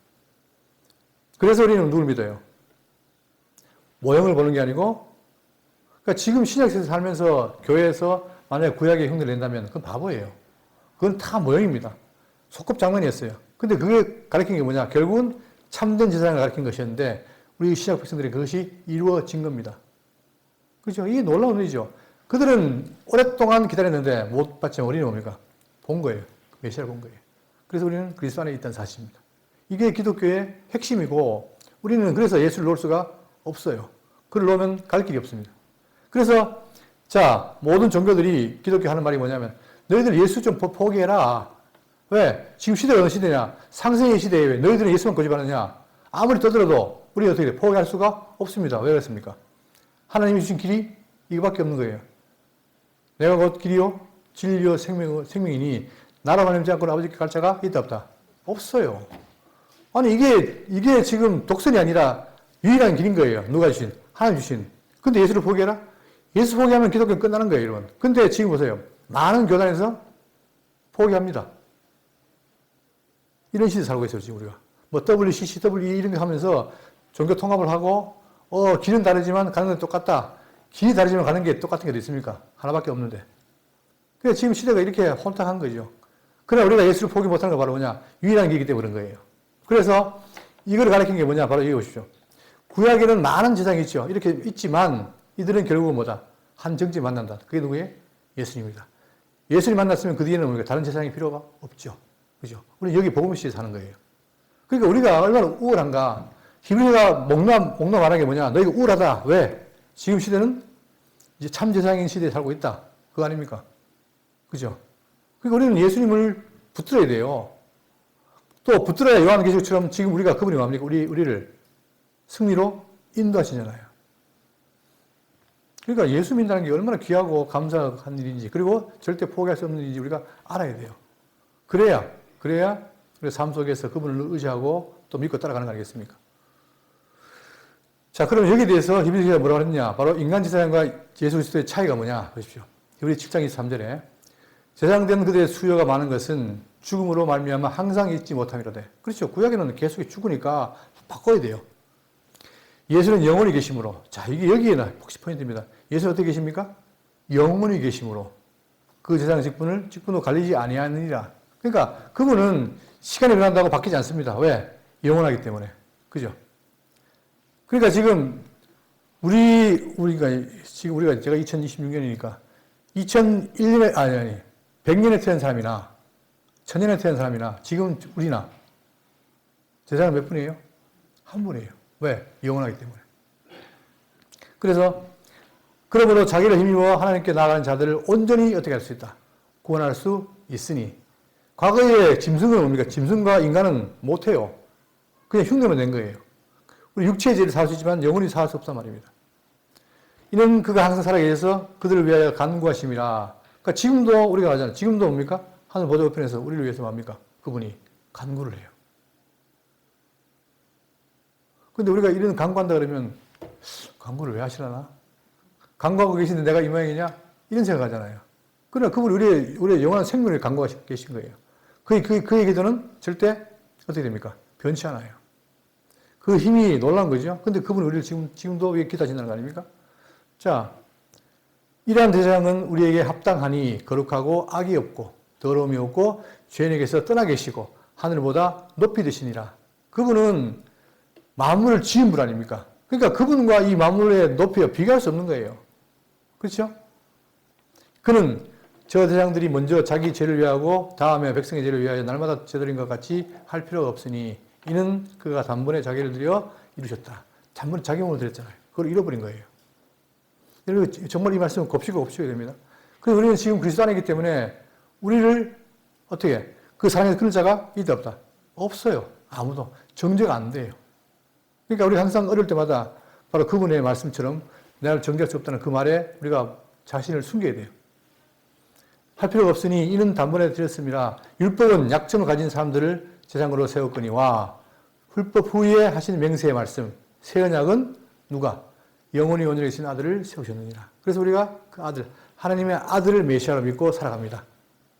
그래서 우리는 누굴 믿어요? 모형을 보는 게 아니고 그러니까 지금 신약세에서 살면서 교회에서 만약에 구약의 흉내를 낸다면 그건 바보예요. 그건 다 모형입니다. 소꿉장난이었어요. 근데 그게 가르친 게 뭐냐? 결국은 참된 제사장을 가르친 것이었는데 우리 신약 백성들이 그것이 이루어진 겁니다. 그렇죠? 이게 놀라운 일이죠. 그들은 오랫동안 기다렸는데 못 봤지만 우리는 뭡니까? 본 거예요. 메시아를 본 거예요. 그래서 우리는 그리스도 안에 있다는 사실입니다. 이게 기독교의 핵심이고 우리는 그래서 예수를 놓을 수가 없어요. 그를 놓으면 갈 길이 없습니다. 그래서 자, 모든 종교들이 기독교 하는 말이 뭐냐면 너희들 예수 좀 포기해라. 왜? 지금 시대가 어느 시대냐? 상생의 시대에 왜 너희들은 예수만 고집하느냐? 아무리 떠들어도 우리가 어떻게 돼? 포기할 수가 없습니다. 왜 그렇습니까? 하나님이 주신 길이 이거밖에 없는 거예요. 내가 곧 길이요 진리요 생명이니 나라만 믿지 않고는 아버지께 갈 자가 있다 없다? 없어요. 아니 이게 지금 독선이 아니라 유일한 길인 거예요. 누가 주신? 하나님 주신. 근데 예수를 포기해라? 예수 포기하면 기독교는 끝나는 거예요, 여러분. 근데 지금 보세요. 많은 교단에서 포기합니다. 이런 시대에 살고 있어요, 지금 우리가. 뭐 WCC, WE 이런 거 하면서 종교 통합을 하고 길은 다르지만 가는 건 똑같다. 길이 다르지만 가는 게 똑같은 게 어디 있습니까? 하나밖에 없는데. 그래서 지금 시대가 이렇게 혼탁한 거죠. 그러나 우리가 예수를 포기 못하는 거 바로 뭐냐? 유일한 길이기 때문에 그런 거예요. 그래서 이걸 가르친 게 뭐냐? 바로 이거 보십시오. 구약에는 많은 제사장이 있죠. 이렇게 있지만 이들은 결국은 뭐다? 한 정지 만난다. 그게 누구예요? 예수님입니다. 예수님 만났으면 그 뒤에는 뭡니까? 다른 제사장이 필요가 없죠. 그죠? 우리 여기 복음시에 사는 거예요. 그러니까 우리가 얼마나 우월한가. 히브리가 목록 말하는 게 뭐냐. 너희가 우월하다. 왜? 지금 시대는 이제 참재상인 시대에 살고 있다. 그거 아닙니까? 그죠? 그러니까 우리는 예수님을 붙들어야 돼요. 또 붙들어야 요한계시록처럼 지금 우리가 그분이 뭡니까? 우리를 승리로 인도하시잖아요. 그러니까 예수 믿는다는 게 얼마나 귀하고 감사한 일인지, 그리고 절대 포기할 수 없는 일인지 우리가 알아야 돼요. 그래야 우리 삶 속에서 그분을 의지하고 또 믿고 따라가는 거 아니겠습니까? 자, 그럼 여기에 대해서 히브리서가 뭐라고 했냐? 바로 인간 제사장과 예수 그리스도의 차이가 뭐냐? 보십시오. 히브리 7장 23절에 제사장된 그들의 수요가 많은 것은 죽음으로 말미암아 항상 잊지 못함이로되. 그렇죠. 구약에는 계속 죽으니까 바꿔야 돼요. 예수는 영원히 계심으로. 자, 이게 여기에나 혹시 포인트입니다. 예수는 어떻게 계십니까? 영원히 계심으로. 그 제사장 직분도 갈리지 아니하느니라. 그러니까 그분은 시간이 변한다고 바뀌지 않습니다. 왜? 영원하기 때문에. 그죠? 그러니까 지금 우리가 제가 2026년이니까 2001년에 100년에 태어난 사람이나 1000년에 태어난 사람이나 지금 우리나 제사장은 몇 분이에요? 한 분이에요. 왜? 영원하기 때문에. 그래서 그러므로 자기를 힘입어 하나님께 나아가는 자들을 온전히 어떻게 할 수 있다? 구원할 수 있으니. 과거에 짐승은 뭡니까? 짐승과 인간은 못해요. 그냥 흉내만 낸 거예요. 우리 육체의 죄를 사할 수 있지만 영원히 사할 수 없단 말입니다. 이는 그가 항상 살아계셔서 그들을 위하여 간구하심이라. 그러니까 지금도 우리가 하잖아요. 지금도 뭡니까? 하늘 보좌 우편에서 우리를 위해서 뭡니까? 그분이 간구를 해요. 근데 우리가 이런 간구한다 그러면 간구를 왜 하시려나? 간구하고 계신데 내가 이 모양이냐? 이런 생각하잖아요. 그러나 그분이 우리의 영원한 생명을 간구하시고 계신 거예요. 그의 기도는 절대 어떻게 됩니까? 변치 않아요. 그 힘이 놀라운 거죠. 근데 그분이 우리를 지금도 왜 기도하신다는 거 아닙니까? 자, 이러한 대장은 우리에게 합당하니 거룩하고 악이 없고 더러움이 없고 죄인에게서 떠나 계시고 하늘보다 높이 드시니라. 그분은 만물을 지은 분 아닙니까? 그러니까 그분과 이 만물의 높이가 비교할 수 없는 거예요. 그렇죠? 그는 저 대장들이 먼저 자기 죄를 위하고 다음에 백성의 죄를 위하여 날마다 제도린 것 같이 할 필요가 없으니 이는 그가 단번에 자기를 들여 이루셨다. 단번에 자기 몸을 드렸잖아요. 그걸 잃어버린 거예요. 여러분 정말 이 말씀은 곱씹어야 됩니다. 그래서 우리는 지금 그리스도 안이기 때문에 우리를 어떻게 그 사랑에서 끊을 자가 있다 없다? 없어요. 아무도. 정죄가 안 돼요. 그러니까 우리 항상 어릴 때마다 바로 그분의 말씀처럼 나를 정죄할 수 없다는 그 말에 우리가 자신을 숨겨야 돼요. 할 필요가 없으니 이는 단번에 드렸습니다. 율법은 약점을 가진 사람들을 제사장으로 세웠거니와 율법 후에 하신 맹세의 말씀 새 언약은 누가? 영원히 온전히 계신 아들을 세우셨느니라. 그래서 우리가 그 아들 하나님의 아들을 메시아로 믿고 살아갑니다.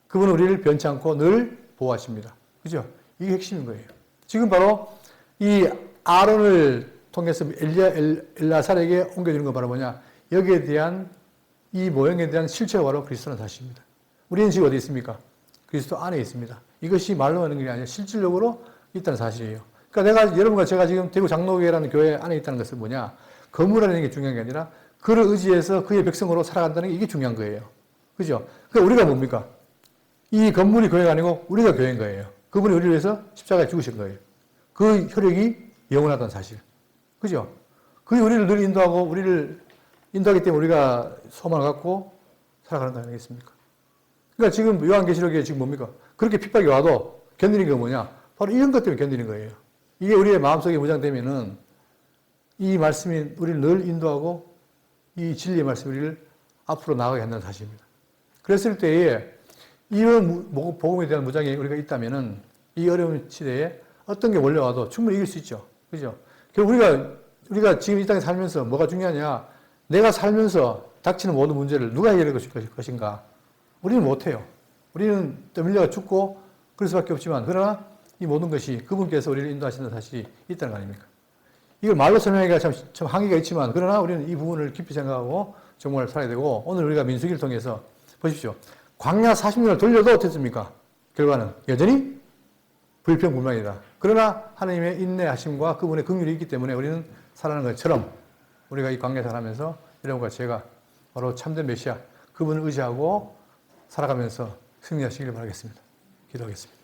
그분은 우리를 변치 않고 늘 보호하십니다. 그죠? 이게 핵심인 거예요. 지금 바로 이 아론을 통해서 엘라살에게 옮겨주는 건 바로 뭐냐? 여기에 대한 이 모형에 대한 실체가 바로 그리스도라는 사실입니다. 우리는 지금 어디 있습니까? 그리스도 안에 있습니다. 이것이 말로 하는 게 아니라 실질적으로 있다는 사실이에요. 그러니까 여러분과 제가 지금 대구 장로교회라는 교회 안에 있다는 것은 뭐냐? 건물 안에 있는 게 중요한 게 아니라 그를 의지해서 그의 백성으로 살아간다는 게 이게 중요한 거예요. 그죠? 그러니까 우리가 뭡니까? 이 건물이 교회가 아니고 우리가 교회인 거예요. 그분이 우리를 위해서 십자가에 죽으신 거예요. 그 혈액이 영원하다는 사실. 그죠? 그게 우리를 늘 인도하고 우리를 인도하기 때문에 우리가 소망을 갖고 살아가는 거 아니겠습니까? 그러니까 지금 요한계시록에 지금 뭡니까? 그렇게 핍박이 와도 견디는 게 뭐냐? 바로 이런 것 때문에 견디는 거예요. 이게 우리의 마음속에 무장되면은 이 말씀이 우리를 늘 인도하고 이 진리의 말씀이 우리를 앞으로 나아가게 한다는 사실입니다. 그랬을 때에 이런 복음에 대한 무장이 우리가 있다면은 이 어려운 시대에 어떤 게 몰려와도 충분히 이길 수 있죠. 그죠? 우리가 지금 이 땅에 살면서 뭐가 중요하냐? 내가 살면서 닥치는 모든 문제를 누가 해결할 것인가? 우리는 못해요. 우리는 떠밀려가 죽고 그럴 수밖에 없지만, 그러나 이 모든 것이 그분께서 우리를 인도하시는 사실이 있다는 거 아닙니까? 이걸 말로 설명하기가 참 한계가 있지만, 그러나 우리는 이 부분을 깊이 생각하고 정말 살아야 되고, 오늘 우리가 민수기를 통해서 보십시오. 광야 40년을 돌려도 어땠습니까? 결과는 여전히 불평불만이다. 그러나 하나님의 인내하심과 그분의 긍휼이 있기 때문에 우리는 살아가는 것처럼 우리가 이 광야 살아가면서 여러분과 제가 바로 참된 메시아 그분을 의지하고 살아가면서 승리하시길 바라겠습니다. 기도하겠습니다.